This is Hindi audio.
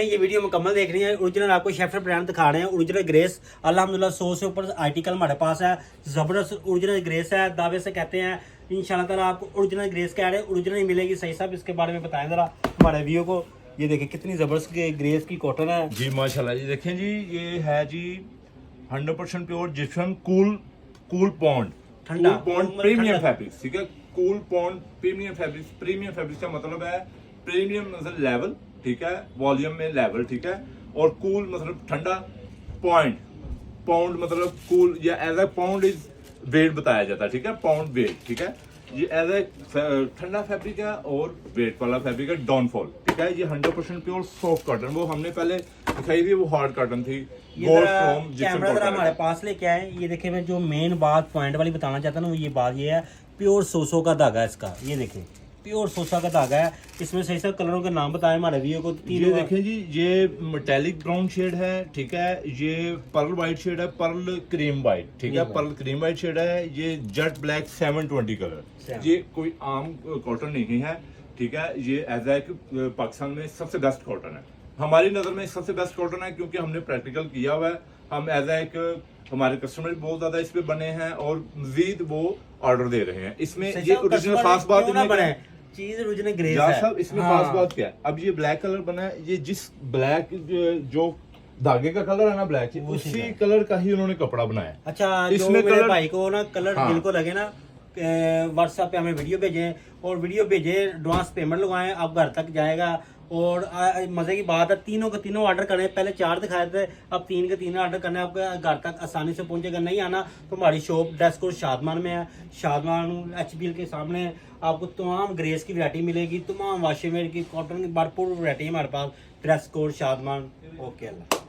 ये वीडियो मुकम्मल देख रही है। ओरिजिनल आपको शेफर ब्रांड दिखा रहे हैं। ओरिजिनल ग्रेस अल्हम्दुलिल्लाह 100 से ऊपर आर्टिकल हमारे पास है। ज़बरदस्त ओरिजिनल ग्रेस है, दावे से कहते हैं इंशाल्लाह ताला आपको ओरिजिनल ग्रेस कह रहे हैं, ओरिजिनल ही मिलेगी। सही साहब इसके बारे में बताएं ज़रा हमारे व्यू को। ये देखिए कितनी ज़बरदस्त ग्रेस की कॉटन है जी, माशाल्लाह जी। देखें जी, ये है जी 100% प्योर जिप्सम कूल पॉन्ड, ठंडा प्रीमियम फैब्रिक्स। ठीक है, cool pond premium fabrics. Premium fabrics का मतलब है प्रीमियम मतलब लेवल, ठीक है, वॉल्यूम में लेवल, ठीक है, और कूल मतलब ठंडा, पाउंड मतलब कूल या as a pound is weight बताया जाता है। ठीक है, पाउंड वेट। ठीक है, ये एज ए ठंडा फैब्रिक है और वेट वाला फैब्रिक है, डाउनफॉल। ठीक है, ये 100% प्योर सॉफ्ट कॉटन, वो हमने पहले दिखाई थी वो हार्ड कॉटन थी। कैमरा जरा हमारे पास लेके आए। ये देखिए, मैं जो मेन बात पॉइंट वाली बताना चाहता हूँ ये बात ये है, प्योर सोसो का धागा है इसका। ये देखिए प्योर सोसा का धागा है। इसमें सही सब कलरों के नाम बताएं हमारे व्यू को। ये देखें जी, ये मेटेलिक ब्राउन शेड है, ठीक है, ये पर्ल वाइट शेड है, पर्ल क्रीम वाइट, ठीक है, पर्ल क्रीम वाइट शेड है, ये जेट ब्लैक 720 कलर। ये कोई आम कॉटन नहीं है, ठीक है, ये एज ए पाकिस्तान में सबसे बेस्ट कॉटन है। हमारी नजर में सबसे बेस्ट कॉटन है क्योंकि हमने प्रैक्टिकल किया हुआ है। हम एज ए हमारे कस्टमर बहुत ज्यादा इस पे बने हैं और मजीद वो ऑर्डर दे रहे हैं। इसमें ये ओरिजिनल खास बात नहीं, चीज ओरिजिनल ग्रेस है साहब, इसमें खास बात क्या है, अब ये ब्लैक कलर बना है, ये जिस ब्लैक जो धागे का कलर है ना ब्लैक, उसी कलर का ही उन्होंने कपड़ा बनाया। अच्छा, इसमें मेरे भाई को ना कलर दिल को लगे ना, व्हाट्सएप पे हमें वीडियो भेजें और वीडियो भेजें, एडवांस पेमेंट लगवाएं, आप घर तक जाएगा। और मजे की बात है, तीनों के तीनों ऑर्डर करने, पहले 4 दिखाए थे, अब 3 के 3 ऑर्डर करने, आपके घर तक आसानी से पहुंचेगा। नहीं आना तो हमारी शॉप डेस्को शादमान में है, शादमान HBL के सामने। आपको तमाम ग्रेस की वैरायटी मिलेगी, तमाम वाशेवेयर की, कॉटन की भरपूर वैरायटी हमारे पास। Dress code Shadman. ओके अल्लाह।